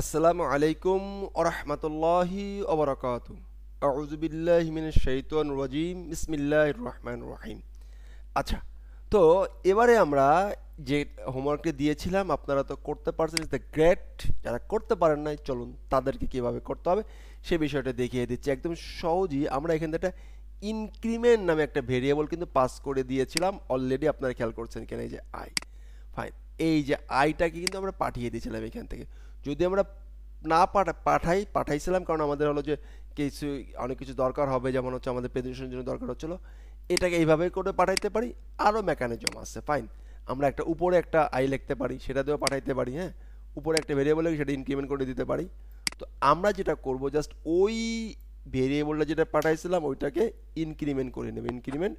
আসসালামু আলাইকুম ওয়া রাহমাতুল্লাহি ওয়া বারাকাতুহু। আউযু বিল্লাহি মিনাশ শাইতানির রাজিম। বিসমিল্লাহির রহমানির রহিম। আচ্ছা, তো এবারে আমরা যে হোমওয়ার্কটি দিয়েছিলাম আপনারা তো করতে পারছেন, ইজ দ্য গ্রেট। যারা করতে পারেন নাই চলুন তাদেরকে কিভাবে করতে হবে সে বিষয়টা দেখিয়ে দিচ্ছি একদম সহজেই। আমরা এখান থেকে একটা ইনক্রিমেন্ট নামে একটা ভেরিয়েবল কিন্তু পাস করে দিয়েছিলাম অলরেডি, আপনারা খেয়াল করছেন কিনা, এই যে আই। ফাইন, এই যে আইটাকে কিন্তু আমরা পাঠিয়ে দিয়েছিলাম এখান থেকে। যদি আমরা না পাঠাইছিলাম কারণ আমাদের হলো যে কিছু অনেক কিছু দরকার হবে, যেমন হচ্ছে আমাদের প্রেজেন্টেশনের জন্য দরকার হচ্ছিল, এটাকে এইভাবে করে পাঠাইতে পারি। আরও মেকানিজম আছে। ফাইন, আমরা একটা উপরে একটা আই লিখতে পারি, সেটা দিয়েও পাঠাইতে পারি। হ্যাঁ, উপরে একটা ভেরিয়েবল সেটা ইনক্রিমেন্ট করে দিতে পারি। তো আমরা যেটা করব, জাস্ট ওই ভেরিয়েবলটা যেটা পাঠাইছিলাম ওইটাকে ইনক্রিমেন্ট করে নেব, ইনক্রিমেন্ট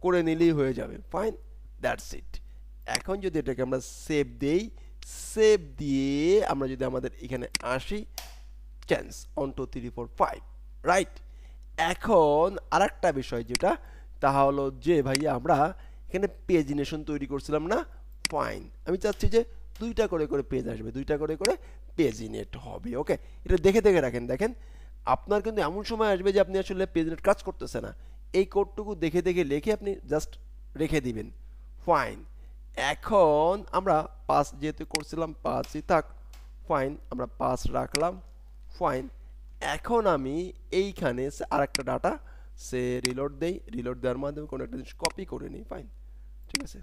করে নিলেই হয়ে যাবে। Fine, that's it. এখন যদি এটাকে আমরা সেভ দেই, সেভ দিয়ে আমরা যদি আমাদের এখানে আসি, চান্স 1 2 3 4 5, রাইট। এখন আরেকটা বিষয় যেটা, তা হলো যে ভাইয়া আমরা এখানে পেজিনেশন তৈরি করছিলাম না। ফাইন, আমি চাচ্ছি যে দুইটা করে করে পেজ আসবে, দুইটা করে করে পেজিনেট হবে। ওকে, এটা দেখে দেখে রাখেন। দেখেন, আপনার কিন্তু এমন সময় আসবে যে আপনি আসলে পেজিনেট কাজ করতেছে না, এই কোডটুকু দেখে দেখে লিখে আপনি জাস্ট রেখে দিবেন। ফাইন, এখন আমরা 5 যেহেতু করছিলাম 5ই থাক। ফাইন, আমরা 5 রাখলাম। ফাইন, এখন আমি এইখানে আরেকটা ডাটা সে রিলোড দেই, রিলোড দেওয়ার মাধ্যমে কোনো একটা জিনিস কপি করে নিই। ফাইন, ঠিক আছে,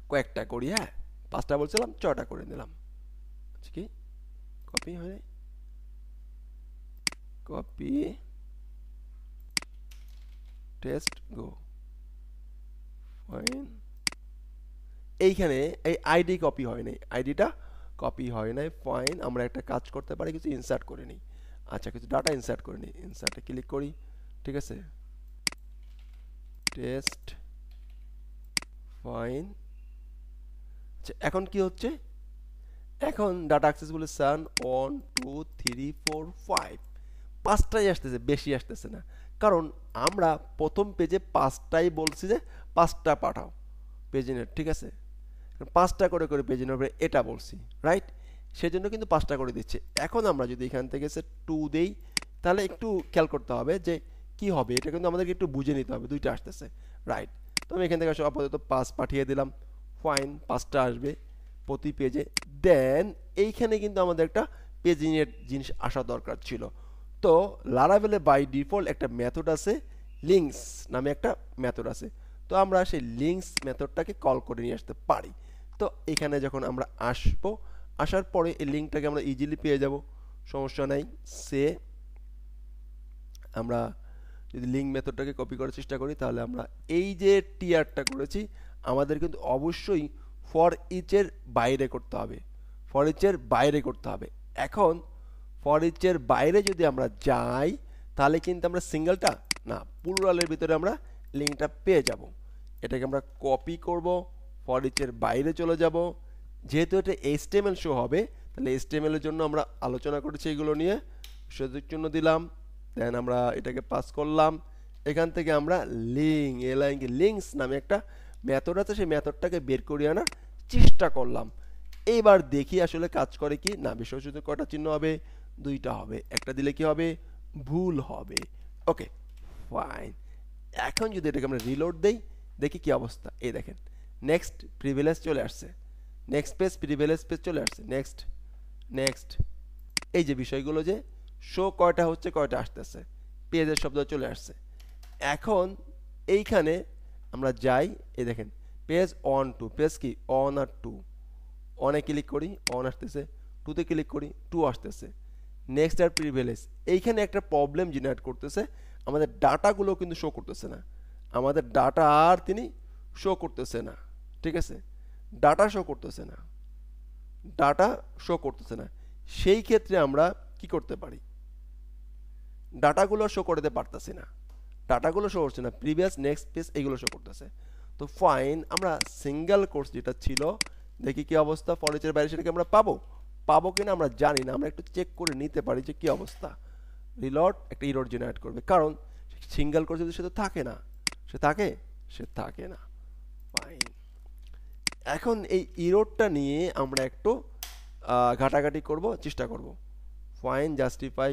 কয়েকটা করি। হ্যাঁ, 5টা বলছিলাম 6টা করে নিলাম। আচ্ছা, কি কপি হয়, কপি টেস্ট গো। ফাইন, এইখানে এই আইডি কপি হয় নাই, আইডিটা কপি হয় নাই। ফাইন, আমরা একটা কাজ করতে পারি, কিছু ইনসার্ট করে নিই। আচ্ছা, কিছু ডাটা ইনসার্ট করে নিই, ইনসার্টে ক্লিক করি। ঠিক আছে, টেস্ট। ফাইন, আচ্ছা এখন কি হচ্ছে, এখন ডাটা অ্যাক্সেসগুলো 7 1 2 3 4 5, 5টাই আসতেছে, বেশি আসতেছে না। কারণ আমরা প্রথম পেজে 5টাই বলছি যে 5টা পাঠাও পেজে নেট। ঠিক আছে, 5টা করে করে পেজে নেবে এটা বলছি, রাইট। সেজন্য কিন্তু 5টা করে দিচ্ছে। এখন আমরা যদি এখান থেকে সে 2 দেই, তাহলে একটু খেয়াল করতে হবে যে কি হবে, এটা কিন্তু আমাদেরকে একটু বুঝে নিতে হবে। দুইটা আসতেছে, রাইট। তো আমি এখান থেকে আপাতত 5 পাঠিয়ে দিলাম। ফাইন, 5টা আসবে প্রতি পেজে। দেন এইখানে কিন্তু আমাদের একটা পেজিংয়ের জিনিস আসা দরকার ছিল। তো লারাভেলে বাই ডিফল্ট একটা মেথড আছে, লিঙ্কস নামে একটা মেথড আছে। তো আমরা সেই লিঙ্কস মেথডটাকে কল করে নিয়ে আসতে পারি। তো এখানে যখন আমরা আসবো, আসার পরে এই লিঙ্কটাকে আমরা ইজিলি পেয়ে যাব, সমস্যা নাই। সে আমরা যদি লিঙ্ক মেথডটাকে কপি করার চেষ্টা করি, তাহলে আমরা এই যে টিআরটা করেছি আমাদের কিন্তু অবশ্যই ফর ইচের বাইরে করতে হবে, ফর ইচের বাইরে করতে হবে। এখন ফর ইচের বাইরে যদি আমরা যাই, তাহলে কিন্তু আমরা সিঙ্গেলটা না প্লুরালের ভিতরে আমরা লিঙ্কটা পেয়ে যাব। এটাকে আমরা কপি করব, ফর ইচের বাইরে চলে যাব। যেহেতু এটা এইচটিএমএল শো হবে, তাহলে এইচটিএমএল এর জন্য আমরা আলোচনা করেছি এগুলো নিয়ে, সেটার জন্য দিলাম। দেন আমরা এটাকে পাস করলাম। এখান থেকে আমরা লিঙ্কস নামে একটা মেথড আছে, সেই মেথডটাকে বের করে আনার চেষ্টা করলাম। এইবার দেখি আসলে কাজ করে কি না। বিষয় শুধু কয়টা চিহ্ন হবে, 2টা হবে, একটা দিলে কি হবে, ভুল হবে। ওকে, ফাইন। এখন যদি এটাকে আমরা রিলোড দেই, দেখি কি অবস্থা। এই দেখেন, নেক্সট প্রিভিলেজ চলে আসছে, নেক্সট পেজ প্রিভিলেজ পেজ চলে আসছে, নেক্সট নেক্সট। এই যে বিষয়গুলো যে শো কয়টা হচ্ছে, কয়টা আসতেছে, পেজের শব্দ চলে আসছে। এখন এইখানে আমরা যাই, এই দেখেন পেজ 1 2, পেজ কি 1 আর 2, অনে ক্লিক করি 1 আসতেছে, 2তে ক্লিক করি 2 আসতেছে। নেক্সট আর প্রিভিলেজ, এইখানে একটা প্রবলেম জেনারেট করতেছে, আমাদের ডাটাগুলো কিন্তু শো করতেছে না, আমাদের ডাটা আর তিনি শো করতেছে না। ঠিক আছে, ডাটা শো করতেছে না, ডাটা শো করতেছে না। সেই ক্ষেত্রে আমরা কি করতে পারি, ডাটাগুলো শো করতে পারতেছি না, ডাটাগুলো শো করছে না, প্রিভিয়াস নেক্সট পেজ এগুলো শো করতেছে। তো ফাইন, আমরা সিঙ্গেল কোর্স যেটা ছিল, দেখি কি অবস্থা, ফরেচের বাইরে সেটাকে আমরা পাবো, পাবো কিনা আমরা জানি না, আমরা একটু চেক করে নিতে পারি যে কি অবস্থা। রিলোড একটা ইরর জেনারেট করবে, কারণ সিঙ্গেল কোর্স যদি সে তো থাকে না, সে থাকে, সে থাকে না। ফাইন, এখন এই ইরোডটা নিয়ে আমরা একটু ঘাটাঘাটি করব, চেষ্টা করব। ফাইন জাস্টিফাই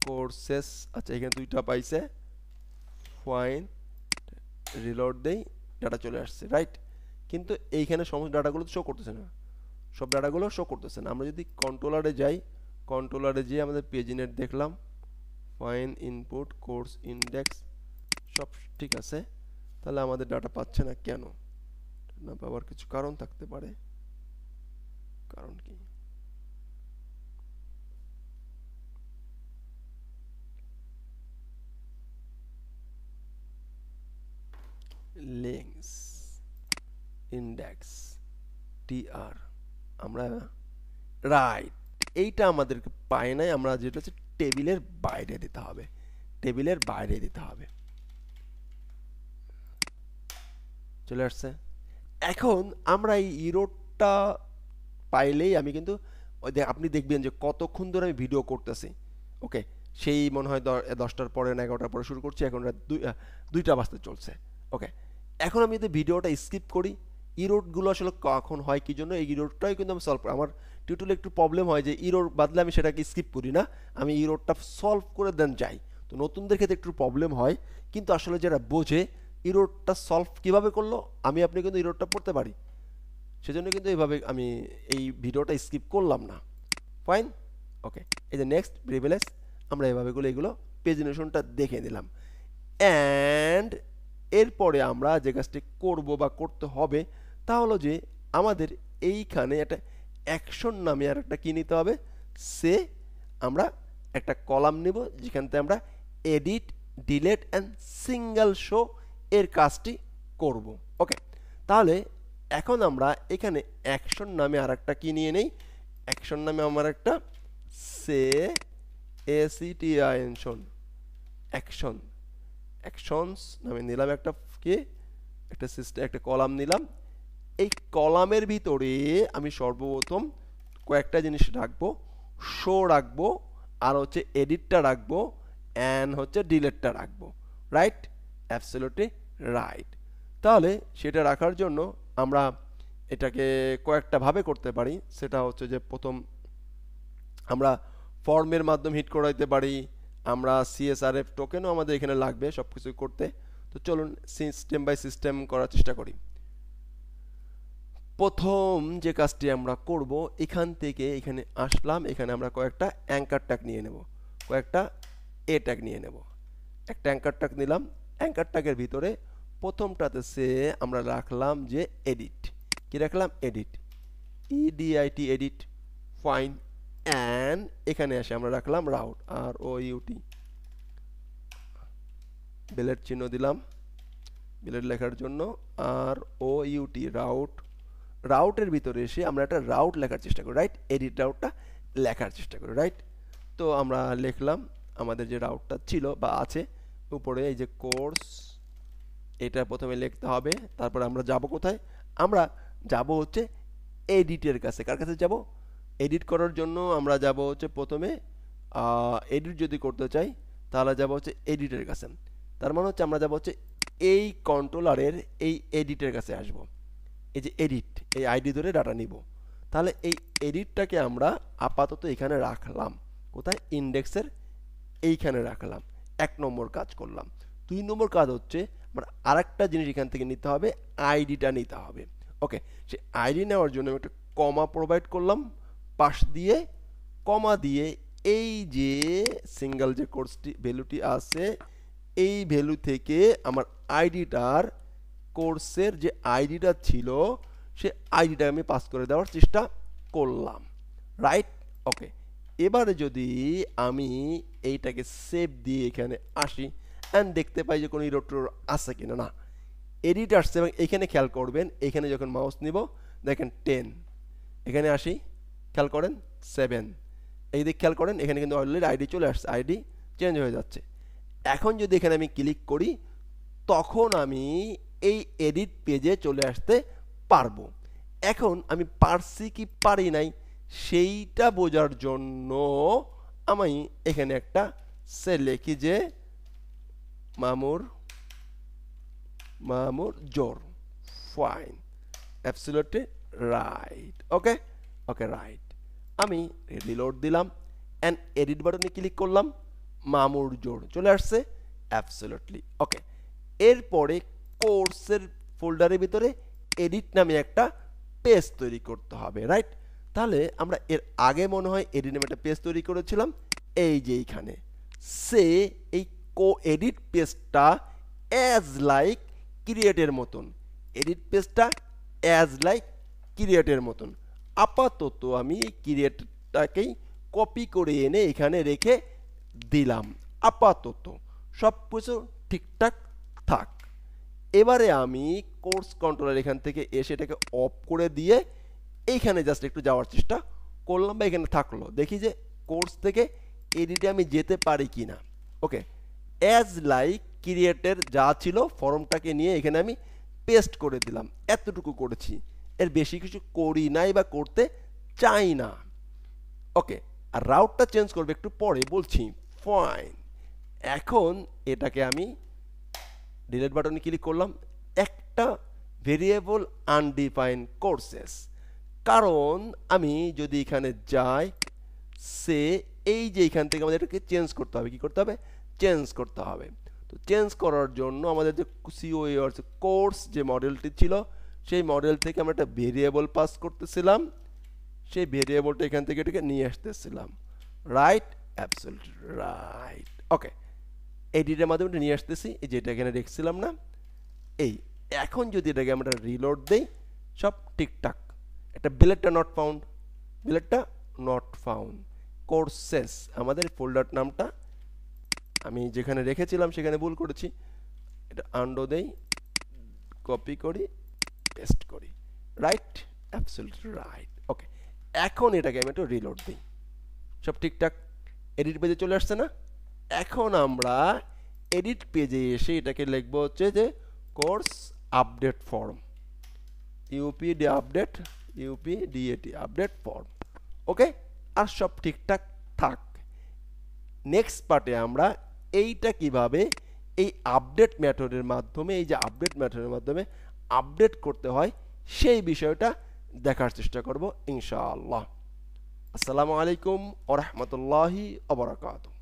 কোর্সেস, আচ্ছা এখানে দুইটা পাইছে। ফাইন রিলোড দেই, ডাটা চলে আসছে, রাইট। কিন্তু এইখানে সমস্ত ডাটাগুলো শো করতেছে না, সব ডাটাগুলো শো করতেছে না। আমরা যদি কন্ট্রোলারে যাই, কন্ট্রোলারে যেয়ে আমাদের পেজিনেট দেখলাম, ফাইন ইনপুট কোর্স ইন্ডেক্স সব ঠিক আছে, তাহলে আমাদের ডাটা পাচ্ছে না কেন? না পাওয়ার কিছু কারণ থাকতে পারে। কারণ কি? লিঙ্কস ইন্ডেক্স টিআর, আমরা রাইট এইটা আমাদেরকে পায় নাই, আমরা যেটা হচ্ছে টেবিলের বাইরে দিতে হবে, টেবিলের বাইরে দিতে হবে। চলে আসছে। এখন আমরা এই ইরোডটা পাইলেই আমি কিন্তু আপনি দেখবেন যে কতক্ষণ ধরে আমি ভিডিও করতেছি। ওকে, সেই মনে হয় 10টার পরে না 11টার পরে শুরু করছি, এখন রাত 2টা বাজতে চলছে। ওকে, এখন আমি যদি ভিডিওটা স্কিপ করি, ইরোডগুলো আসলে কখন হয় কি জন্য, এই ইরোডটাই কিন্তু আমি সলভ করি। আমার টিউটোরিয়ালে একটু প্রবলেম হয় যে ইরোড বাদলে আমি সেটাকে স্কিপ করি না, আমি ইরোডটা সলভ করে দেন যাই। তো নতুনদের ক্ষেত্রে একটু প্রবলেম হয়, কিন্তু আসলে যারা বোঝে ইরোডটা সলভ কিভাবে করলো, আমি আপনি কিন্তু ইরোডটা পড়তে পারি। সেজন্য কিন্তু এইভাবে আমি এই ভিডিওটা স্কিপ করলাম না। ফাইন, ওকে। এই যে নেক্সট প্রিভিলেজ, আমরা এগুলো পেজিনেশনটা দেখে নিলাম। অ্যান্ড এরপরে আমরা যে কাজটি করব বা করতে হবে তা হলো যে আমাদের এইখানে একটা অ্যাকশন নামে আর একটা কি নিতে হবে, সে আমরা একটা কলাম নেব যেখান থেকে আমরা edit, delete and single show এর কাজটি করব। ওকে, তাহলে এখন আমরা এখানে অ্যাকশন নামে আর একটা কি নিয়ে নেই, অ্যাকশন নামে আমার একটা সে এসিটিআইএনশন অ্যাকশন, অ্যাকশনস নামে নিলাম একটা কি, একটা সিস্টেম, একটা কলাম নিলাম। এই কলামের ভিতরে আমি সর্বপ্রথম কয়েকটা জিনিস রাখবো, শো রাখবো, আর হচ্ছে এডিটটা রাখবো, অ্যান্ড হচ্ছে ডিলেটটা রাখবো, রাইট? Absolutely right. তাহলে সেটা রাখার জন্য আমরা এটাকে কয়েকটা ভাবে করতে পারি। সেটা হচ্ছে যে প্রথম আমরা ফর্মের মাধ্যমে হিট করাইতে পারি, আমরা সিএসআরএফ টোকেনও আমাদের এখানে লাগবে সব কিছু করতে। তো চলুন সিস্টেম বাই সিস্টেম করার চেষ্টা করি। প্রথম যে কাজটি আমরা করব, এখান থেকে এখানে আসলাম, এখানে আমরা কয়েকটা অ্যাঙ্কার ট্যাগ নিয়ে নেব, কয়েকটা এ ট্যাগ নিয়ে নেব। একটা অ্যাঙ্কার ট্যাগ নিলাম, অ্যাঙ্কার ট্যাগের ভিতরে প্রথমটাতে সে আমরা রাখলাম যে এডিট, কি রাখলাম? Edit, E D I T edit, fine. And এখানে এসে আমরা রাখলাম রাউট, আর ও ইউটি, বেলের চিহ্ন দিলাম বেলের লেখার জন্য, আর ও ইউটি রাউট। রাউটের ভিতরে এসে আমরা একটা রাউট লেখার চেষ্টা করি, রাইট? এডিট রাউটটা লেখার চেষ্টা করি, রাইট? তো আমরা লিখলাম আমাদের যে রাউটটা ছিল বা আছে উপরে, এই যে কোর্স, এটা প্রথমে লিখতে হবে। তারপরে আমরা যাব কোথায়? আমরা যাব হচ্ছে এডিটের কাছে। কার কাছে যাব? এডিট করার জন্য আমরা যাব হচ্ছে প্রথমে এডিট যদি করতে চাই তাহলে যাব হচ্ছে এডিটের কাছে। তার মানে হচ্ছে আমরা যাব হচ্ছে এই কন্ট্রোলারের এই এডিটের কাছে আসব, এই যে এডিট, এই আইডি ধরে ডাটা নিব। তাহলে এই এডিটটাকে আমরা আপাতত এখানে রাখলাম, কোথায়? ইন্ডেক্সের এইখানে রাখলাম। 1 নম্বর কাজ করলাম। 2 নম্বর কাজ হচ্ছে আমরা আরেকটা জিনিস এখান থেকে নিতে হবে, আইডিটা নিতে হবে। ওকে, সে আইডি নেওয়ার জন্য আমি একটা কমা প্রোভাইড করলাম, পাশ দিয়ে কমা দিয়ে এই যে সিঙ্গেল যে কোর্সটি ভ্যালুটি আছে, এই ভ্যালু থেকে আমার আইডিটার, কোর্সের যে আইডিটা ছিল সে আইডিটা আমি পাস করে দেওয়ার চেষ্টা করলাম, রাইট? ওকে, এবারে যদি আমি এইটাকে সেভ দিয়ে এখানে আসি অ্যান্ড দেখতে পাই যে কোনো ইরর আছে কিনা, না, এডিট আসছে। এবং এখানে খেয়াল করবেন, এখানে যখন মাউস নিব দেখেন 10, এখানে আসি খেয়াল করেন 7, এই দিক খেয়াল করেন, এখানে কিন্তু অলরেডি আইডি চলে আসছে, আইডি চেঞ্জ হয়ে যাচ্ছে। এখন যদি এখানে আমি ক্লিক করি তখন আমি এই এডিট পেজে চলে আসতে পারবো। এখন আমি পারছি কি পারি নাই সেইটা বোঝার জন্য আমি এখানে একটা সে লিখি যে মামুরজোর, ফাইন, অ্যাবসলিউটলি রাইট, ওকে ওকে রাইট। আমি রিলোড দিলাম অ্যান্ড এডিট বাটনে ক্লিক করলাম, মামুরজোর চলে আসছে, অ্যাবসলিউটলি ওকে। এরপরে কোর্সের ফোল্ডারের ভিতরে এডিট নামে একটা পেজ তৈরি করতে হবে, রাইট? তাহলে আমরা এর আগে মনে হয় এডিট নামে একটা পেজ তৈরি করেছিলাম, এই যে এইখানে সে এই এডিট পেজটা অ্যাজ লাইক ক্রিয়েটের মতন, এডিট পেজটা অ্যাজ লাইক ক্রিয়েটের মতন। আপাতত আমি এই ক্রিয়েটটাকেই কপি করে এনে এখানে রেখে দিলাম, আপাতত সব কিছু ঠিকঠাক থাক। এবারে আমি কোর্স কন্ট্রোলার এখান থেকে এসে এটাকে অফ করে দিয়ে এইখানে জাস্ট একটু যাওয়ার চেষ্টা করলাম, বা এখানে থাকলো, দেখি যে কোর্স থেকে এডিটে আমি যেতে পারি কি না। ওকে, অ্যাজ লাইক ক্রিয়েটের যা ছিল ফর্মটাকে নিয়ে এখানে আমি পেস্ট করে দিলাম, এতটুকু করেছি, এর বেশি কিছু করি নাই বা করতে চাই না। ওকে, আর রাউটটা চেঞ্জ করবে একটু পরে বলছি, ফাইন। এখন এটাকে আমি ডিলিট বাটনে ক্লিক করলাম, একটা ভেরিয়েবল আনডিফাইন কোর্সেস, কারণ আমি যদি এখানে যাই সে এই যে এখান থেকে আমাদের এটাকে চেঞ্জ করতে হবে, কি করতে হবে, চেঞ্জ করতে হবে। তো চেঞ্জ করার জন্য আমাদের যে সিওএস কোর্স যে মডেলটি ছিল সেই মডেল থেকে আমরা একটা ভেরিয়েবল পাস করতেছিলাম, সেই ভেরিয়েবলটা এখান থেকে এটাকে নিয়ে আসতেছিলাম, রাইট? অ্যাবসলিউটলি রাইট, ওকে। এডিটের মাধ্যমে নিয়ে আসতেছি, এই যেটা এখানে দেখছিলাম না, এই এখন যদি এটাকে আমরা রিলোড দেই সব ঠিকঠাক। একটা বিলেটটা নট ফাউন্ড, বিলেটটা নট ফাউন্ড, কোর্সেস আমাদের ফোল্ডার নামটা আমি যেখানে রেখেছিলাম সেখানে ভুল করেছি, এটা আন্ডো দেই, কপি করি, পেস্ট করি, রাইট? অ্যাবসলিউটলি রাইট, ওকে। এখন এটাকে আমি একটু রিলোড দিই, সব ঠিকঠাক এডিট পেজে চলে আসছে না? এখন আমরা এডিট পেজে এসে এটাকে লিখবো হচ্ছে যে course update form, U P D update, U P D A T update form, okay. আর সব ঠিকঠাক থাক। নেক্সট পার্টে আমরা এইটা কিভাবে এই আপডেট মেথডের মাধ্যমে, এই যে আপডেট মেথডের মাধ্যমে আপডেট করতে হয় সেই বিষয়টা দেখার চেষ্টা করব ইনশাআল্লাহ। আসসালামু আলাইকুম ওয়া রাহমাতুল্লাহি ওয়া বারাকাতুহু।